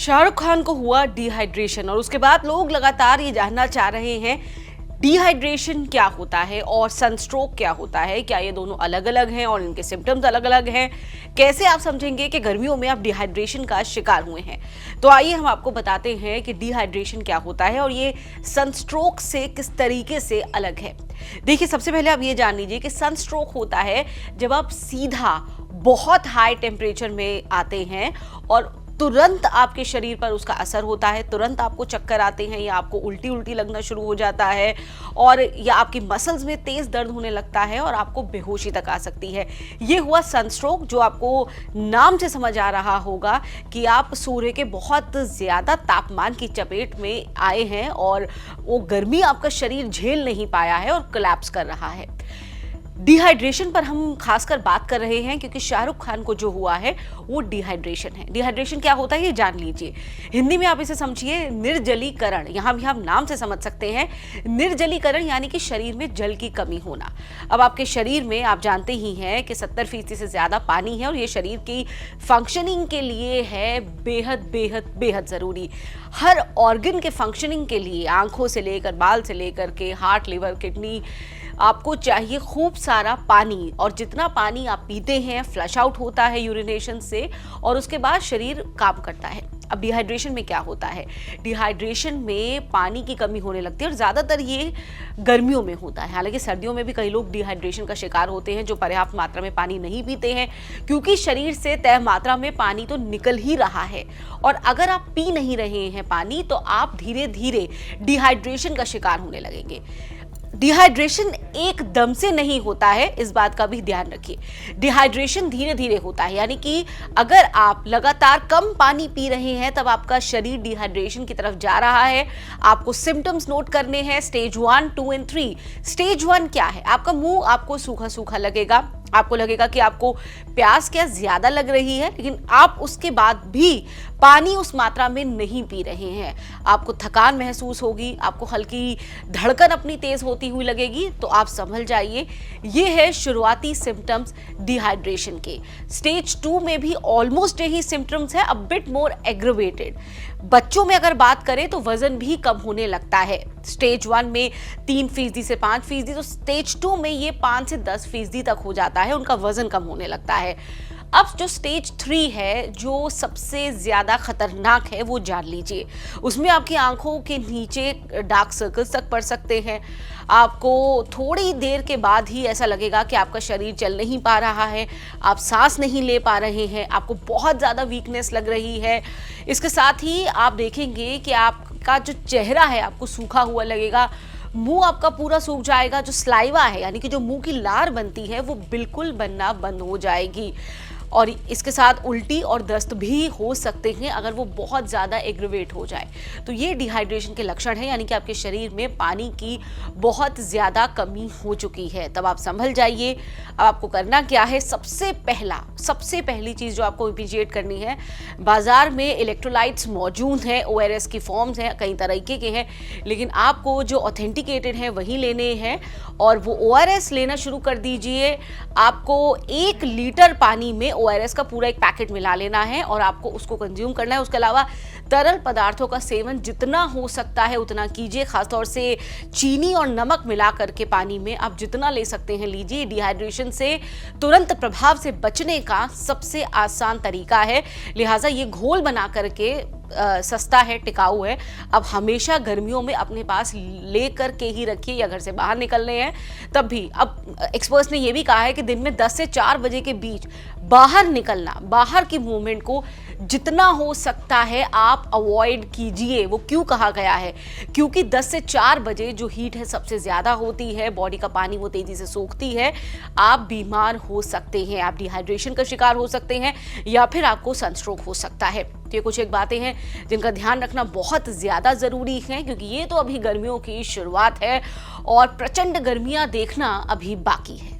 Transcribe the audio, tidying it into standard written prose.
शाहरुख खान को हुआ डिहाइड्रेशन और उसके बाद लोग लगातार ये जानना चाह रहे हैं डिहाइड्रेशन क्या होता है और सनस्ट्रोक क्या होता है। क्या ये दोनों अलग अलग हैं और इनके सिम्टम्स अलग अलग हैं? कैसे आप समझेंगे कि गर्मियों में आप डिहाइड्रेशन का शिकार हुए हैं? तो आइए हम आपको बताते हैं कि डिहाइड्रेशन क्या होता है और ये सनस्ट्रोक से किस तरीके से अलग है। देखिए, सबसे पहले आप ये जान लीजिए कि सनस्ट्रोक होता है जब आप सीधा बहुत हाई टेम्परेचर में आते हैं और तुरंत आपके शरीर पर उसका असर होता है, तुरंत आपको चक्कर आते हैं या आपको उल्टी उल्टी लगना शुरू हो जाता है और या आपकी मसल्स में तेज दर्द होने लगता है और आपको बेहोशी तक आ सकती है। ये हुआ सनस्ट्रोक, जो आपको नाम से समझ आ रहा होगा कि आप सूर्य के बहुत ज़्यादा तापमान की चपेट में आए हैं और वो गर्मी आपका शरीर झेल नहीं पाया है और कोलैप्स कर रहा है। डिहाइड्रेशन पर हम खासकर बात कर रहे हैं क्योंकि शाहरुख खान को जो हुआ है वो डिहाइड्रेशन है। डिहाइड्रेशन क्या होता है ये जान लीजिए। हिंदी में आप इसे समझिए निर्जलीकरण। यहाँ भी हम नाम से समझ सकते हैं, निर्जलीकरण यानी कि शरीर में जल की कमी होना। अब आपके शरीर में आप जानते ही हैं कि 70% से ज़्यादा पानी है और ये शरीर की फंक्शनिंग के लिए है बेहद बेहद बेहद ज़रूरी। हर ऑर्गन के फंक्शनिंग के लिए, आंखों से लेकर बाल से लेकर के हार्ट, लिवर, किडनी, आपको चाहिए खूब सारा पानी। और जितना पानी आप पीते हैं फ्लश आउट होता है यूरिनेशन से और उसके बाद शरीर काम करता है। अब डिहाइड्रेशन में क्या होता है? डिहाइड्रेशन में पानी की कमी होने लगती है और ज़्यादातर ये गर्मियों में होता है। हालांकि सर्दियों में भी कई लोग डिहाइड्रेशन का शिकार होते हैं जो पर्याप्त मात्रा में पानी नहीं पीते हैं, क्योंकि शरीर से तय मात्रा में पानी तो निकल ही रहा है और अगर आप पी नहीं रहे हैं पानी तो आप धीरे धीरे डिहाइड्रेशन का शिकार होने लगेंगे। डिहाइड्रेशन एकदम से नहीं होता है, इस बात का भी ध्यान रखिए। डिहाइड्रेशन धीरे धीरे होता है, यानी कि अगर आप लगातार कम पानी पी रहे हैं तब आपका शरीर डिहाइड्रेशन की तरफ जा रहा है। आपको सिम्टम्स नोट करने हैं, स्टेज 1, 2 और 3। स्टेज 1 क्या है? आपका मुंह आपको सूखा सूखा लगेगा, आपको लगेगा कि आपको प्यास क्या ज़्यादा लग रही है, लेकिन आप उसके बाद भी पानी उस मात्रा में नहीं पी रहे हैं। आपको थकान महसूस होगी, आपको हल्की धड़कन अपनी तेज़ होती हुई लगेगी, तो आप संभल जाइए। ये है शुरुआती सिम्टम्स डिहाइड्रेशन के। स्टेज 2 में भी ऑलमोस्ट यही सिम्टम्स है, अ बिट मोर एग्रवेटेड। बच्चों में अगर बात करें तो वजन भी कम होने लगता है। स्टेज 1 में 3% से 5%, तो स्टेज 2 में ये 5 से 10% तक हो जाता है, उनका वजन कम होने लगता है। अब जो स्टेज 3 है, जो सबसे ज़्यादा खतरनाक है, वो जान लीजिए। उसमें आपकी आंखों के नीचे डार्क सर्कल्स तक पड़ सकते हैं। आपको थोड़ी देर के बाद ही ऐसा लगेगा कि आपका शरीर चल नहीं पा रहा है, आप सांस नहीं ले पा रहे हैं, आपको बहुत ज़्यादा वीकनेस लग रही है। इसके साथ ही आप देखेंगे कि आपका जो चेहरा है आपको सूखा हुआ लगेगा, मुंह आपका पूरा सूख जाएगा। जो स्लाइवा है यानी कि जो मुंह की लार बनती है वो बिल्कुल बनना बंद हो जाएगी और इसके साथ उल्टी और दस्त भी हो सकते हैं अगर वो बहुत ज़्यादा एग्रवेट हो जाए। तो ये डिहाइड्रेशन के लक्षण हैं, यानी कि आपके शरीर में पानी की बहुत ज़्यादा कमी हो चुकी है। तब आप संभल जाइए। अब आपको करना क्या है? सबसे पहली चीज़ जो आपको इमीडिएट करनी है, बाज़ार में इलेक्ट्रोलाइट्स मौजूद हैं, ORS की फॉर्म्स हैं, कई तरीके के हैं, लेकिन आपको जो ऑथेंटिकेटेड हैं वही लेने हैं और वो ORS लेना शुरू कर दीजिए। आपको 1 लीटर पानी में ORS का पूरा एक पैकेट मिला लेना है और आपको उसको कंज्यूम करना है। उसके अलावा तरल पदार्थों का सेवन जितना हो सकता है उतना कीजिए, खासतौर से चीनी और नमक मिला करके पानी में आप जितना ले सकते हैं लीजिए। डिहाइड्रेशन से तुरंत प्रभाव से बचने का सबसे आसान तरीका है, लिहाजा ये घोल बना करके सस्ता है, टिकाऊ है। अब हमेशा गर्मियों में अपने पास ले कर के ही रखिए या घर से बाहर निकलने हैं तब भी। अब एक्सपर्ट्स ने यह भी कहा है कि दिन में 10 से 4 बजे के बीच बाहर निकलना, बाहर की मूवमेंट को जितना हो सकता है आप अवॉइड कीजिए। वो क्यों कहा गया है? क्योंकि 10 से 4 बजे जो हीट है सबसे ज़्यादा होती है, बॉडी का पानी वो तेज़ी से सोखती है, आप बीमार हो सकते हैं, आप डिहाइड्रेशन का शिकार हो सकते हैं या फिर आपको सनस्ट्रोक हो सकता है। तो ये कुछ एक बातें हैं जिनका ध्यान रखना बहुत ज़्यादा ज़रूरी है, क्योंकि ये तो अभी गर्मियों की शुरुआत है और प्रचंड गर्मियाँ देखना अभी बाकी है।